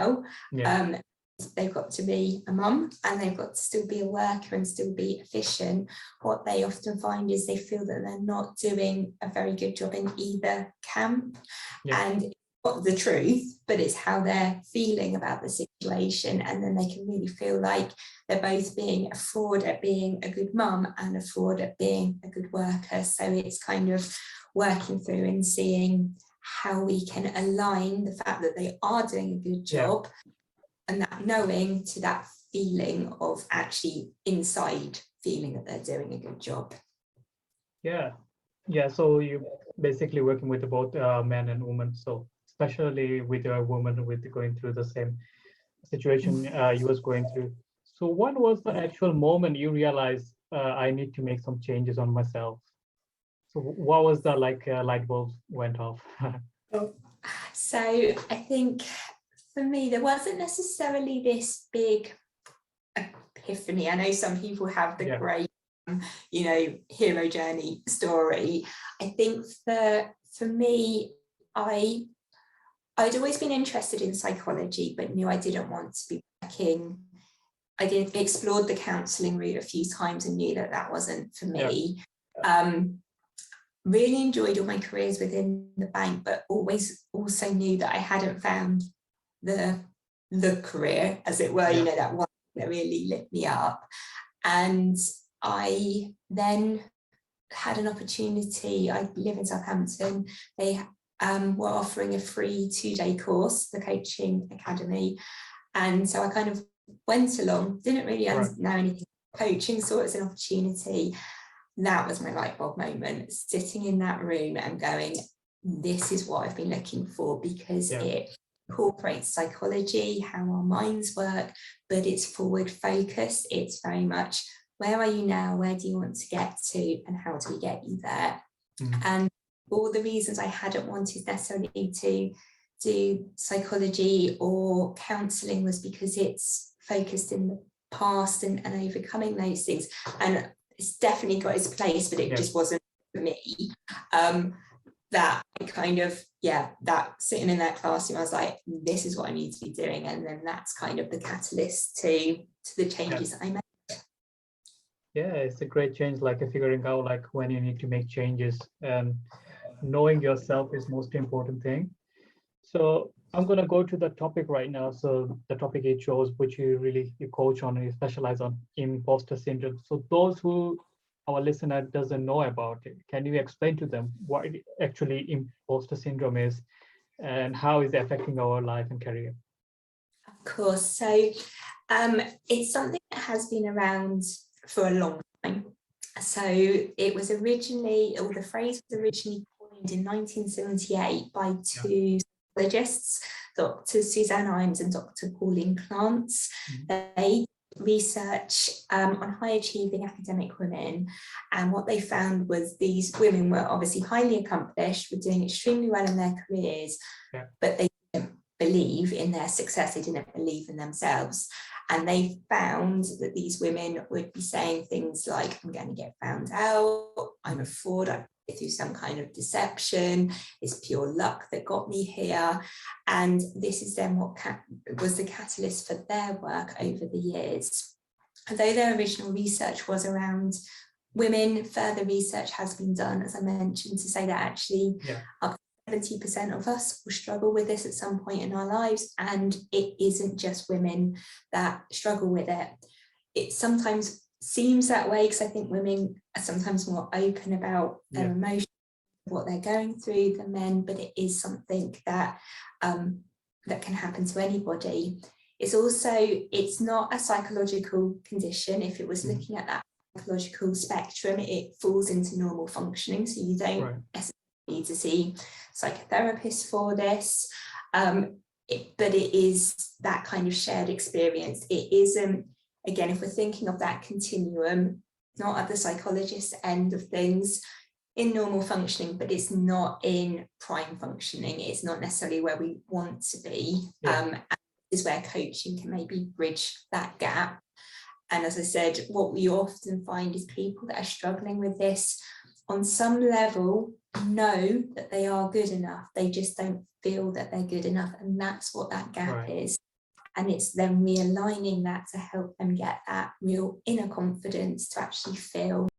well. Yeah. They've got to be a mum and they've got to still be a worker and still be efficient. What they often find is they feel that they're not doing a very good job in either camp. Yeah. And it's not the truth, but it's how they're feeling about the situation. And then they can really feel like they're both being a fraud at being a good mum and a fraud at being a good worker. So it's kind of working through and seeing how we can align the fact that they are doing a good job, and that knowing to that feeling of actually inside feeling that they're doing a good job. Yeah. So you basically working with both men and women. So especially with a woman with going through the same situation you was going through. So what was the actual moment you realized I need to make some changes on myself? So what was the light bulb went off? So I think for me, there wasn't necessarily this big epiphany. I know some people have the great, hero journey story. I think for me, I'd always been interested in psychology, but knew I didn't want to be working. I explored the counselling route a few times and knew that wasn't for me. Really enjoyed all my careers within the bank, but always also knew that I hadn't found the career, as it were, that one that really lit me up. And I then had an opportunity. I live in Southampton. They were offering a free 2-day course, the Coaching Academy. And so I kind of went along, didn't really know anything about coaching, saw it as an opportunity. That was my light bulb moment, sitting in that room and going, this is what I've been looking for, because it incorporates psychology, how our minds work, but it's forward focused. It's very much, where are you now? Where do you want to get to? And how do we get you there? And all the reasons I hadn't wanted necessarily to do psychology or counselling was because it's focused in the past and overcoming those things. And it's definitely got its place, but it just wasn't for me. That kind of, that sitting in that classroom, I was like, this is what I need to be doing. And then that's kind of the catalyst to the changes that I made. Yeah, it's a great change, figuring out when you need to make changes, and knowing yourself is most important thing. So I'm going to go to the topic right now. So the topic it shows, which you coach on and you specialize on, imposter syndrome. So those who our listener doesn't know about it, can you explain to them what actually imposter syndrome is and how is it affecting our life and career? Of course. So it's something that has been around for a long time. So it was originally, or the phrase was originally coined in 1978 by two psychologists, Dr. Suzanne Imes and Dr. Pauline Clance. They research on high achieving academic women, and what they found was these women were obviously highly accomplished, were doing extremely well in their careers, but they didn't believe in their success, they didn't believe in themselves. And they found that these women would be saying things like, I'm going to get found out, I'm a fraud, I've been through some kind of deception, it's pure luck that got me here. And this is then what was the catalyst for their work over the years. Although their original research was around women, further research has been done, as I mentioned, to say that actually up to 70% of us will struggle with this at some point in our lives, and it isn't just women that struggle with it. It sometimes seems that way because I think women are sometimes more open about their emotions, what they're going through than men, but it is something that that can happen to anybody. It's not a psychological condition. If it was looking at that psychological spectrum, it falls into normal functioning, so you don't necessarily need to see psychotherapists for this, but it is that kind of shared experience. It isn't, again, if we're thinking of that continuum, not at the psychologist end of things, in normal functioning, but it's not in prime functioning. It's not necessarily where we want to be. And this is where coaching can maybe bridge that gap. And as I said, what we often find is people that are struggling with this on some level know that they are good enough. They just don't feel that they're good enough. And that's what that gap is. And it's then realigning that to help them get that real inner confidence to actually feel